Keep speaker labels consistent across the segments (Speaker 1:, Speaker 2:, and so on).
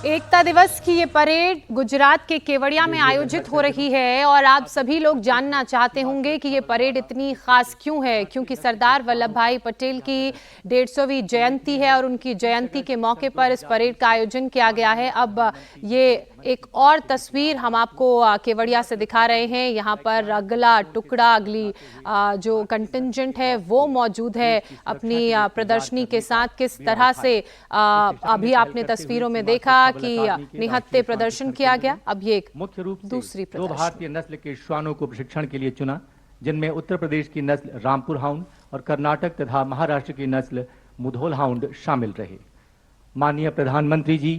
Speaker 1: एकता दिवस की ये परेड गुजरात के केवड़िया में आयोजित हो रही है और आप सभी लोग जानना चाहते होंगे कि ये परेड इतनी खास क्यों है। क्योंकि सरदार वल्लभ भाई पटेल की 150वीं जयंती है और उनकी जयंती के मौके पर इस परेड का आयोजन किया गया है। अब ये एक और तस्वीर हम आपको केवड़िया से दिखा रहे हैं। यहाँ पर अगला टुकड़ा, अगली जो कंटिंजेंट है वो मौजूद है अपनी प्रदर्शनी के साथ। किस तरह से अभी आपने तस्वीरों में देखा कि निहत्थे प्रदर्शन किया गया। अब ये
Speaker 2: मुख्य रूप से
Speaker 1: दूसरी
Speaker 2: दो भारतीय नस्ल के श्वानों को प्रशिक्षण के लिए चुना, जिनमें उत्तर प्रदेश की नस्ल रामपुर हाउंड और कर्नाटक तथा महाराष्ट्र की नस्ल मुधोल हाउंड शामिल रहे। माननीय प्रधानमंत्री जी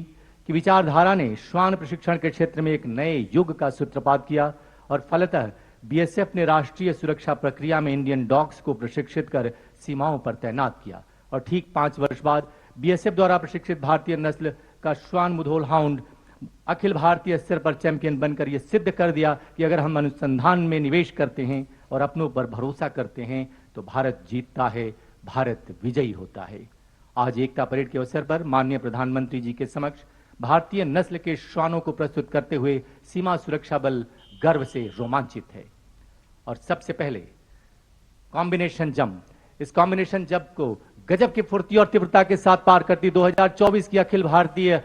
Speaker 2: की विचारधारा ने श्वान प्रशिक्षण के क्षेत्र में एक नए युग का सूत्रपात किया और फलतः बीएसएफ ने राष्ट्रीय सुरक्षा प्रक्रिया में इंडियन डॉग्स को प्रशिक्षित कर सीमाओं पर तैनात किया और ठीक 5 वर्ष बाद बीएसएफ द्वारा प्रशिक्षित भारतीय नस्ल का श्वान मुधोल हाउंड अखिल भारतीय स्तर पर चैंपियन बनकर यह सिद्ध कर दिया कि अगर हम अनुसंधान में निवेश करते हैं और अपनों पर भरोसा करते हैं तो भारत जीतता है, भारत विजयी होता है। आज एकता परेड के अवसर पर माननीय प्रधानमंत्री जी के समक्ष भारतीय नस्ल के श्वानों को प्रस्तुत करते हुए सीमा सुरक्षा बल गर्व से रोमांचित है। और सबसे पहले कॉम्बिनेशन जंप, इस कॉम्बिनेशन जंप को गजब की फुर्ती और तीव्रता के साथ पार करती 2024 की अखिल भारतीय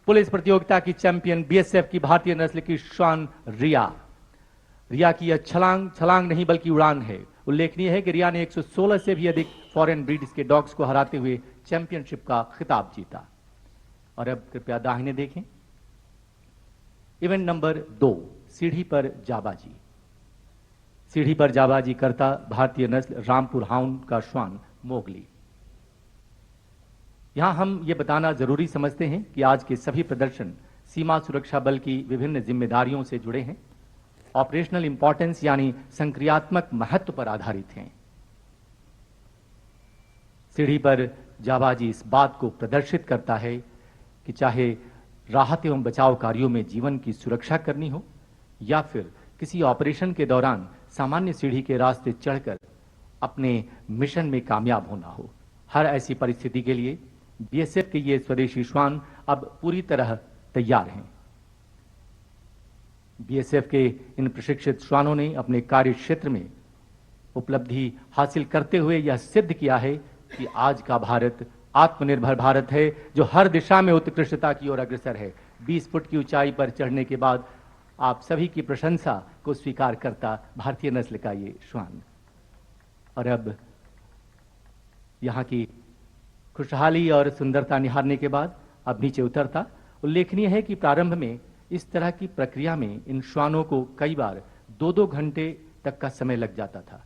Speaker 2: पुलिस प्रतियोगिता की चैंपियन बीएसएफ की भारतीय नस्ल की श्वान रिया की यह छलांग नहीं बल्कि उड़ान है। उल्लेखनीय है कि रिया ने 116 से भी अधिक फॉरेन ब्रीड्स के डॉग्स को हराते हुए चैंपियनशिप का खिताब जीता। और अब कृपया दाहिने देखें। इवेंट नंबर 2, सीढ़ी पर जाबाजी। सीढ़ी पर जाबाजी करता भारतीय नस्ल रामपुर हाउंड का श्वान मोगली। यहां हम ये बताना जरूरी समझते हैं कि आज के सभी प्रदर्शन सीमा सुरक्षा बल की विभिन्न जिम्मेदारियों से जुड़े हैं, ऑपरेशनल इंपॉर्टेंस यानी संक्रियात्मक महत्व पर आधारित हैं। सीढ़ी पर जाबाजी इस बात को प्रदर्शित करता है कि चाहे राहत एवं बचाव कार्यों में जीवन की सुरक्षा करनी हो या फिर किसी ऑपरेशन के दौरान सामान्य सीढ़ी के रास्ते चढ़कर अपने मिशन में कामयाब होना हो, हर ऐसी परिस्थिति के लिए बीएसएफ के ये स्वदेशी श्वान अब पूरी तरह तैयार हैं। बीएसएफ के इन प्रशिक्षित श्वानों ने अपने कार्य क्षेत्र में उपलब्धि हासिल करते हुए यह सिद्ध किया है कि आज का भारत आत्मनिर्भर भारत है, जो हर दिशा में उत्कृष्टता की ओर अग्रसर है। 20 फुट की ऊंचाई पर चढ़ने के बाद आप सभी की प्रशंसा को स्वीकार करता भारतीय नस्ल का ये श्वान। और अब यहां की खुशहाली और सुंदरता निहारने के बाद अब नीचे उतरता। उल्लेखनीय है कि प्रारंभ में इस तरह की प्रक्रिया में इन श्वानों को कई बार 2-2 घंटे तक का समय लग जाता था,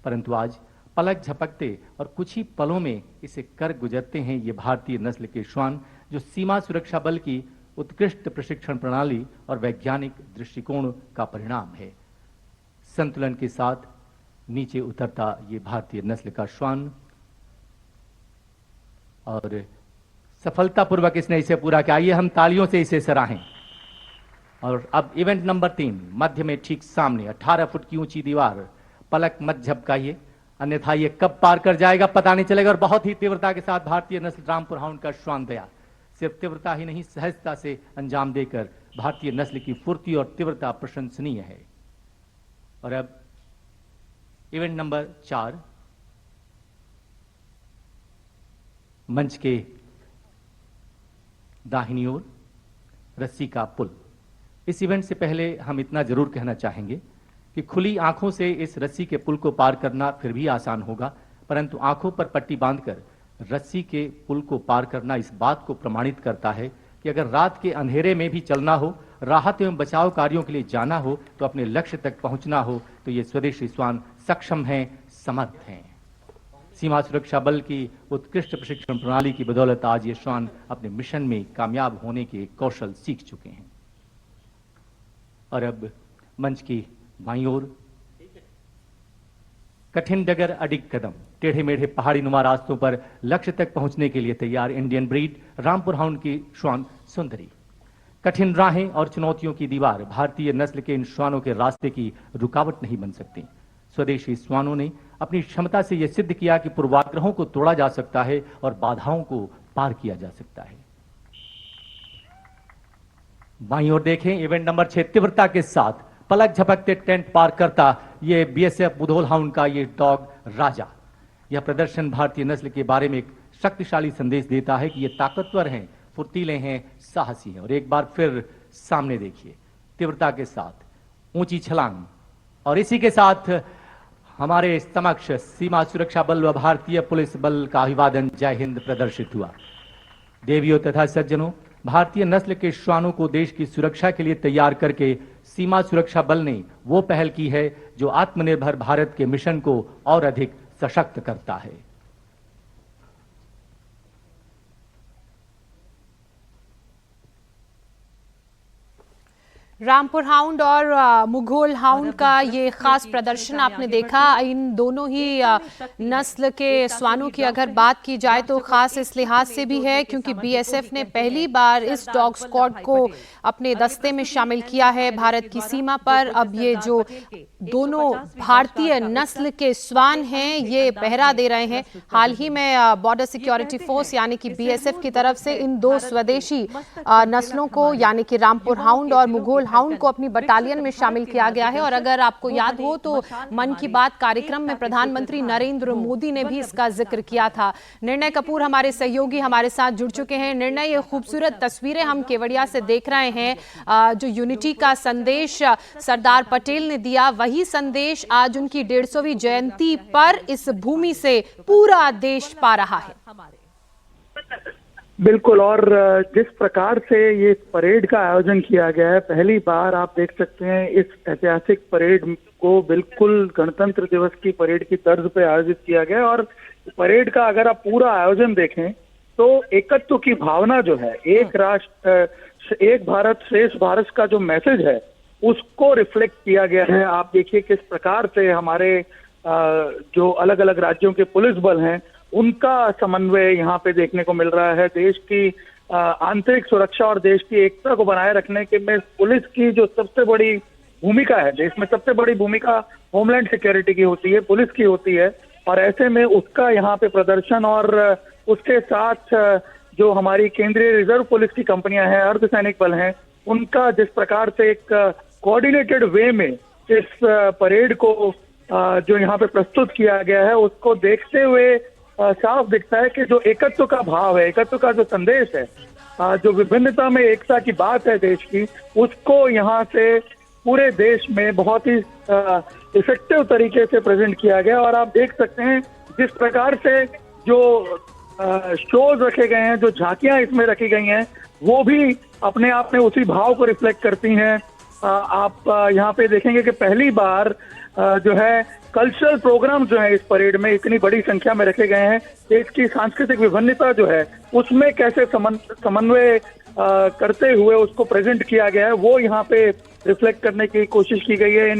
Speaker 2: परंतु आज पलक झपकते और कुछ ही पलों में इसे कर गुजरते हैं ये भारतीय नस्ल के श्वान, जो सीमा सुरक्षा बल की उत्कृष्ट प्रशिक्षण प्रणाली और वैज्ञानिक दृष्टिकोण का परिणाम है। संतुलन के साथ नीचे उतरता ये भारतीय नस्ल का श्वान और सफलतापूर्वक इसने इसे पूरा किया। आइए हम तालियों से इसे सराहें। और अब इवेंट नंबर 3, मध्य में ठीक सामने 18 फुट की ऊंची दीवार। पलक मत झपकाइए, अन्यथा ये कब पार कर जाएगा पता नहीं चलेगा। और बहुत ही तीव्रता के साथ भारतीय नस्ल रामपुर हाउंड का श्वान दया सिर्फ तीव्रता ही नहीं, सहजता से अंजाम देकर भारतीय नस्ल की फुर्ती और तीव्रता प्रशंसनीय है। और अब इवेंट नंबर 4, मंच के दाहिनी ओर रस्सी का पुल। इस इवेंट से पहले हम इतना जरूर कहना चाहेंगे कि खुली आंखों से इस रस्सी के पुल को पार करना फिर भी आसान होगा, परंतु आंखों पर पट्टी बांधकर रस्सी के पुल को पार करना इस बात को प्रमाणित करता है कि अगर रात के अंधेरे में भी चलना हो, राहत एवं बचाव कार्यों के लिए जाना हो, तो अपने लक्ष्य तक पहुंचना हो, तो ये स्वदेशी श्वान सक्षम हैं, समर्थ हैं। सीमा सुरक्षा बल की उत्कृष्ट प्रशिक्षण प्रणाली की बदौलत आज ये श्वान अपने मिशन में कामयाब होने के कौशल सीख चुके हैं। और अब मंच की बाईं ओर कठिन डगर अडिग कदम, टेढ़े मेढ़े पहाड़ी नुमा रास्तों पर लक्ष्य तक पहुंचने के लिए तैयार इंडियन ब्रीड रामपुर हाउंड की श्वान सुंदरी। कठिन राहें और चुनौतियों की दीवार भारतीय नस्ल के इन श्वानों के रास्ते की रुकावट नहीं बन सकती। स्वदेशी श्वानों ने अपनी क्षमता से यह सिद्ध किया कि पूर्वाग्रहों को तोड़ा जा सकता है और बाधाओं को पार किया जा सकता है। बाईं ओर देखें, इवेंट नंबर 6 तीव्रता के साथ पलक झपकते टेंट पार करता ये बीएसएफ मुधोल हाउंड का ये डॉग राजा। यह प्रदर्शन भारतीय नस्ल के बारे में एक शक्तिशाली संदेश देता है कि ये ताकतवर हैं, फुर्तीले हैं, साहसी हैं। और एक बार फिर सामने देखिए, तीव्रता के साथ ऊंची छलांग, और इसी के साथ हमारे समक्ष सीमा सुरक्षा बल व भारतीय पुलिस बल का अभिवादन जय हिंद प्रदर्शित हुआ। देवियों तथा सज्जनों, भारतीय नस्ल के श्वानों को देश की सुरक्षा के लिए तैयार करके सीमा सुरक्षा बल ने वो पहल की है जो आत्मनिर्भर भारत के मिशन को और अधिक सशक्त करता है।
Speaker 1: रामपुर हाउंड और मुघोल हाउंड का ये खास प्रदर्शन आपने देखा। इन दोनों ही नस्ल के श्वानों की अगर बात की जाए तो खास इस लिहाज से भी है क्योंकि बीएसएफ ने पहली बार इस डॉग स्क्वाड को अपने दस्ते में शामिल किया है भारत की सीमा पर। अब ये जो दोनों भारतीय नस्ल के श्वान हैं ये पहरा दे रहे हैं। हाल ही में बॉर्डर सिक्योरिटी फोर्स यानी कि बीएसएफ की तरफ से इन दो स्वदेशी नस्लों को यानी कि रामपुर हाउंड और मुघोल हाउंड को अपनी बटालियन में शामिल किया गया है। और अगर आपको याद हो तो मन की बात कार्यक्रम में प्रधानमंत्री नरेंद्र मोदी ने भी इसका जिक्र किया था। निर्णय कपूर हमारे सहयोगी हमारे साथ जुड़ चुके हैं। निर्णय, ये खूबसूरत तस्वीरें हम केवड़िया से देख रहे हैं। जो यूनिटी का संदेश सरदार पटेल ने दिया, वही संदेश आज उनकी 150वीं जयंती पर इस भूमि से पूरा देश पा रहा है।
Speaker 3: बिल्कुल, और जिस प्रकार से ये परेड का आयोजन किया गया है, पहली बार आप देख सकते हैं इस ऐतिहासिक परेड को बिल्कुल गणतंत्र दिवस की परेड की तर्ज पे आयोजित किया गया है। और परेड का अगर आप पूरा आयोजन देखें तो एकत्व की भावना जो है, एक राष्ट्र एक भारत श्रेष्ठ भारत का जो मैसेज है उसको रिफ्लेक्ट किया गया है। आप देखिए किस प्रकार से हमारे जो अलग अलग राज्यों के पुलिस बल हैं उनका समन्वय यहाँ पे देखने को मिल रहा है। देश की आंतरिक सुरक्षा और देश की एकता को बनाए रखने के में पुलिस की जो सबसे बड़ी भूमिका है, देश में सबसे बड़ी भूमिका होमलैंड सिक्योरिटी की होती है, पुलिस की होती है। और ऐसे में उसका यहाँ पे प्रदर्शन और उसके साथ जो हमारी केंद्रीय रिजर्व पुलिस की कंपनियां हैं, अर्धसैनिक बल हैं, उनका जिस प्रकार से एक कोऑर्डिनेटेड वे में इस परेड को जो यहाँ पे प्रस्तुत किया गया है उसको देखते हुए साफ दिखता है कि जो एकत्व का भाव है, एकत्व का जो संदेश है, जो विभिन्नता में एकता की बात है देश की, उसको यहाँ से पूरे देश में बहुत ही इफेक्टिव तरीके से प्रेजेंट किया गया। और आप देख सकते हैं जिस प्रकार से जो शोज रखे गए हैं, जो झांकियां इसमें रखी गई हैं, वो भी अपने आप में उसी भाव को रिफ्लेक्ट करती हैं। आप यहाँ पे देखेंगे कि पहली बार जो है कल्चरल प्रोग्राम जो है इस परेड में इतनी बड़ी संख्या में रखे गए हैं। देश की सांस्कृतिक विभिन्नता जो है उसमें कैसे समन्वय करते हुए उसको प्रेजेंट किया गया है, वो यहाँ पे रिफ्लेक्ट करने की कोशिश की गई है।